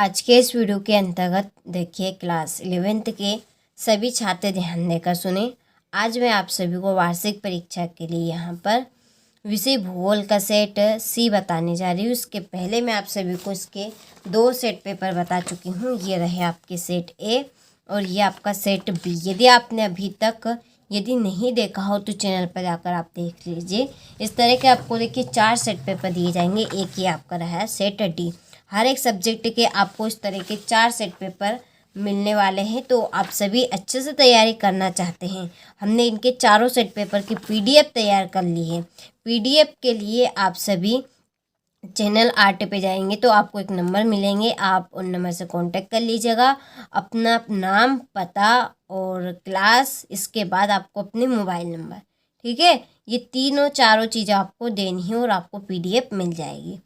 आज के इस वीडियो के अंतर्गत देखिए क्लास 11th के सभी छात्र ध्यान देकर सुने। आज मैं आप सभी को वार्षिक परीक्षा के लिए यहाँ पर विषय भूगोल का सेट सी बताने जा रही हूँ। उसके पहले मैं आप सभी को इसके 2 सेट पेपर बता चुकी हूँ। ये रहे आपके सेट ए और ये आपका सेट बी। यदि आपने अभी तक यदि नहीं देखा हो तो चैनल पर जाकर आप देख लीजिए। इस तरह के आपको देखिए 4 सेट पेपर दिए जाएंगे। एक ये आपका रहा है सेट डी। हर एक सब्जेक्ट के आपको इस तरह के 4 सेट पेपर मिलने वाले हैं। तो आप सभी अच्छे से तैयारी करना चाहते हैं, हमने इनके चारों सेट पेपर की पीडीएफ तैयार कर ली है। पीडीएफ के लिए आप सभी चैनल आर्ट पे जाएंगे तो आपको एक नंबर मिलेंगे, आप उन नंबर से कांटेक्ट कर लीजिएगा। अपना नाम, पता और क्लास, इसके बाद आपको अपने मोबाइल नंबर, ठीक है, ये तीनों चारों चीज़ें आपको देनी है और आपको पीडीएफ मिल जाएगी।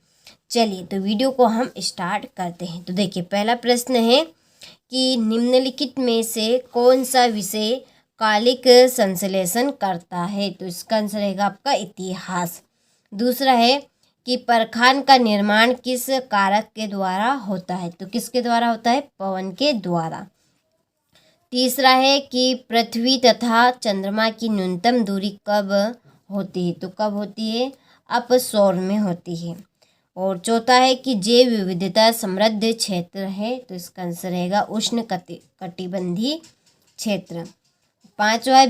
चलिए तो वीडियो को हम स्टार्ट करते हैं। तो देखिए पहला प्रश्न है कि निम्नलिखित में से कौन सा विषय कालिक संश्लेषण करता है। तो इसका आंसर रहेगा आपका इतिहास। दूसरा है कि परखान का निर्माण किस कारक के द्वारा होता है। तो किसके द्वारा होता है? पवन के द्वारा। तीसरा है कि पृथ्वी तथा चंद्रमा की न्यूनतम दूरी कब होती है। तो कब होती है? अपसौर में होती है। और चौथा है कि जैव विविधता समृद्ध क्षेत्र है। तो इसका आंसर रहेगा उष्ण कटिबंधीय क्षेत्र। पांचवा है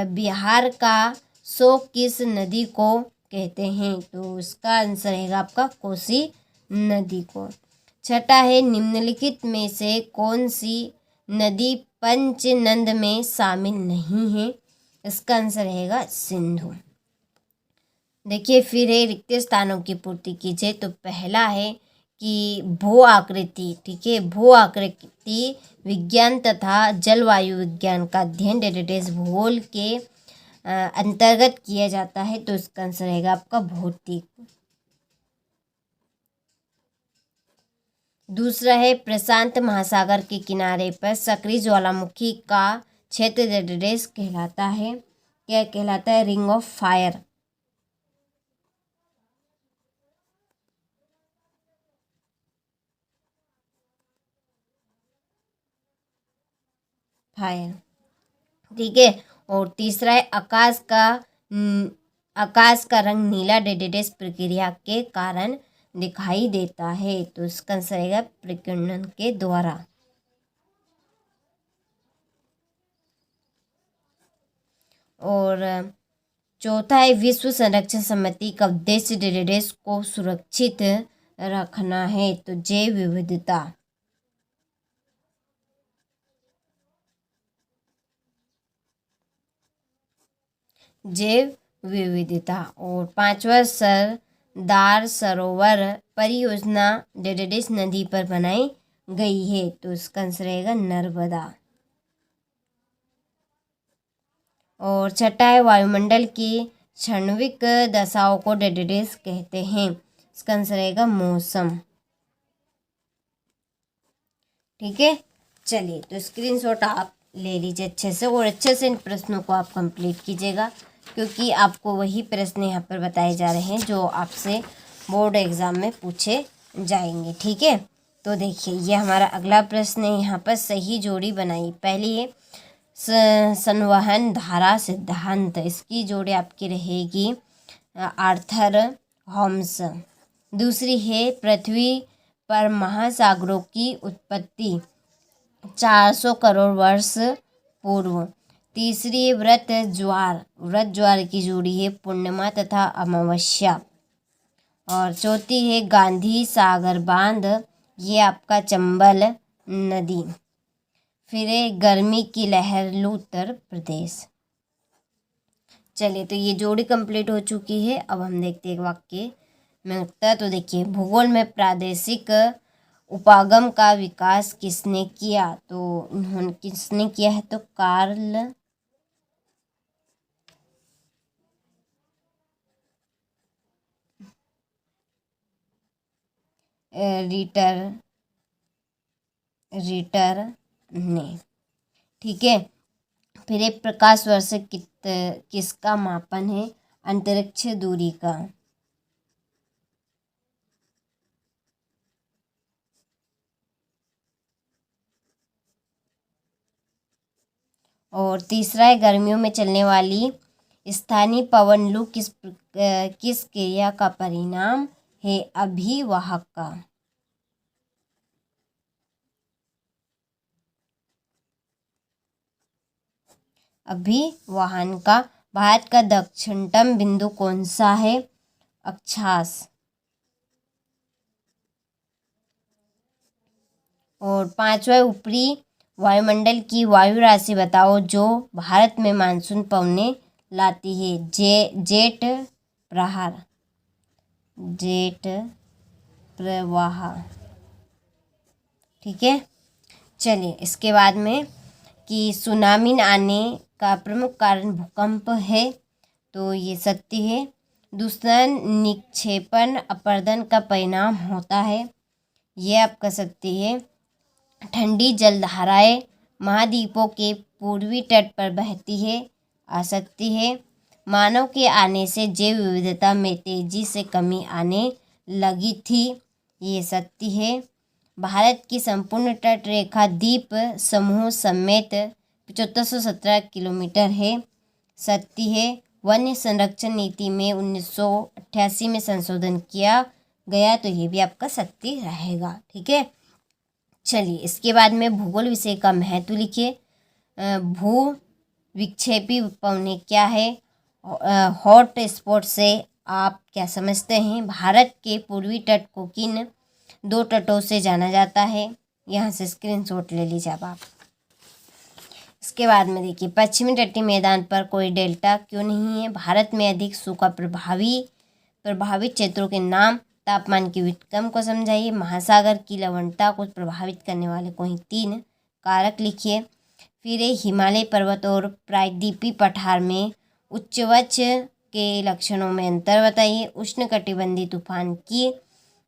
बिहार का शोक किस नदी को कहते हैं। तो इसका आंसर रहेगा आपका कोसी नदी को। छठा है निम्नलिखित में से कौन सी नदी पंचनद में शामिल नहीं है। इसका आंसर रहेगा सिंधु। देखिए फिर है रिक्त स्थानों की पूर्ति कीजिए। तो पहला है कि भू आकृति, ठीक है, भू आकृति विज्ञान तथा जलवायु विज्ञान का अध्ययन डेटाबेस भूगोल के अंतर्गत किया जाता है। तो इसका आंसर रहेगा आपका भौतिक। दूसरा है प्रशांत महासागर के किनारे पर सक्रिय ज्वालामुखी का क्षेत्र डेटाबेस कहलाता है। क्या कहलाता है? Ring of fire. फायर, ठीक है। और तीसरा है आकाश का रंग नीला डेटाबेस प्रक्रिया के कारण दिखाई देता है। तो इसका आंसर रहेगा प्रकीर्णन के द्वारा। और चौथा है विश्व संरक्षण समिति का उद्देश्य डेटाबेस को सुरक्षित रखना है। तो जैव विविधता। जैव विविधता। और पांचवा सरदार सरोवर परियोजना डेटाबेस नदी पर बनाई गई है। तो इसका आंसर रहेगा नर्मदा। और छठा है वायुमंडल की क्षणिक दशाओं को डेटाबेस कहते हैं। इसका आंसर रहेगा मौसम, ठीक है। चलिए तो स्क्रीनशॉट आप ले लीजिए अच्छे से और अच्छे से इन प्रश्नों को आप कंप्लीट कीजिएगा, क्योंकि आपको वही प्रश्न यहाँ पर बताए जा रहे हैं जो आपसे बोर्ड एग्जाम में पूछे जाएंगे, ठीक है। तो देखिए ये हमारा अगला प्रश्न है। यहाँ पर सही जोड़ी बनाई। पहली है संवहन धारा सिद्धांत, इसकी जोड़ी आपकी रहेगी आर्थर होम्स। दूसरी है पृथ्वी पर महासागरों की उत्पत्ति 400 करोड़ वर्ष पूर्व। तीसरी है व्रत ज्वार की जोड़ी है पूर्णिमा तथा अमावस्या। और चौथी है गांधी सागर बांध, ये आपका चंबल नदी। फिर है गर्मी की लहर उत्तर प्रदेश। चलिए तो ये जोड़ी कंप्लीट हो चुकी है। अब हम देखते हैं वाक्य में उत्तर। तो देखिए भूगोल में प्रादेशिक उपागम का विकास किसने किया। तो उन्होंने किसने किया है? तो कार्ल रीटर ने, ठीक है। फिर एक प्रकाश वर्ष किसका मापन है? अंतरिक्ष दूरी का। और तीसरा है गर्मियों में चलने वाली स्थानीय पवन लू किस क्रिया का परिणाम है? अभिवाहक का। अभिवाहन का। भारत का दक्षिणतम बिंदु कौन सा है? अक्षांश। और पांचवा, ऊपरी वायुमंडल की वायु राशि बताओ जो भारत में मानसून पवने लाती है। जेट प्रहार, जेट प्रवाह। ठीक है, चलिए इसके बाद में कि सुनामी आने का प्रमुख कारण भूकंप है, तो ये सत्य है। दूसरा, निक्षेपण अपरदन का परिणाम होता है, ये आपका सत्य है। ठंडी जलधाराएं महाद्वीपों के पूर्वी तट पर बहती है, असत्य है। मानव के आने से जैव विविधता में तेजी से कमी आने लगी थी, ये सत्य है। भारत की संपूर्ण तट रेखा द्वीप समूह समेत 7517 किलोमीटर है, सत्य है। वन्य संरक्षण नीति में 1988 में संशोधन किया गया, तो ये भी आपका सत्य रहेगा। ठीक है, चलिए इसके बाद में भूगोल विषय का महत्व लिखिए। भू विक्षेपी पवने क्या है? हॉट स्पॉट से आप क्या समझते हैं? भारत के पूर्वी तट को किन दो तटों से जाना जाता है? यहाँ से स्क्रीनशॉट ले लीजिए आप। इसके बाद में देखिए, पश्चिमी तटीय मैदान पर कोई डेल्टा क्यों नहीं है? भारत में अधिक सूखा प्रभावित क्षेत्रों के नाम। तापमान के व्युत्क्रम को समझाइए। महासागर की लवणता को प्रभावित करने वाले कोई 3 कारक लिखिए। फिर हिमालय पर्वत और प्रायद्वीपीय पठार में उच्चवच के लक्षणों में अंतर बताइए। उष्णकटिबंधीय तूफान की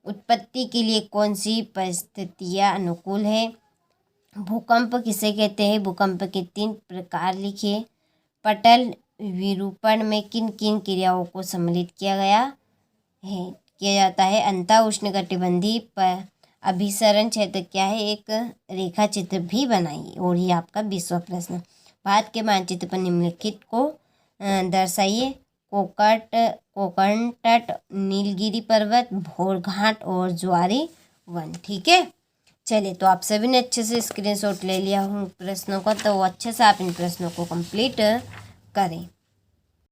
उत्पत्ति के लिए कौन सी परिस्थितियाँ अनुकूल है? भूकंप किसे कहते हैं? भूकंप के 3 प्रकार लिखिए। पटल विरूपण में किन किन क्रियाओं को सम्मिलित किया जाता है? अंतः उष्णकटिबंधीय अभिसरण क्षेत्र क्या है? एक रेखा चित्र भी बनाइए। और ये आपका 20वां प्रश्न। भारत के मानचित्र पर निम्नलिखित को दर्शाइए। कोकण तट, नीलगिरी पर्वत, भोरघाट और ज्वारी वन। ठीक है, चलिए तो आप सभी ने अच्छे से स्क्रीनशॉट ले लिया हूँ प्रश्नों का, तो अच्छे से आप इन प्रश्नों को कंप्लीट करें।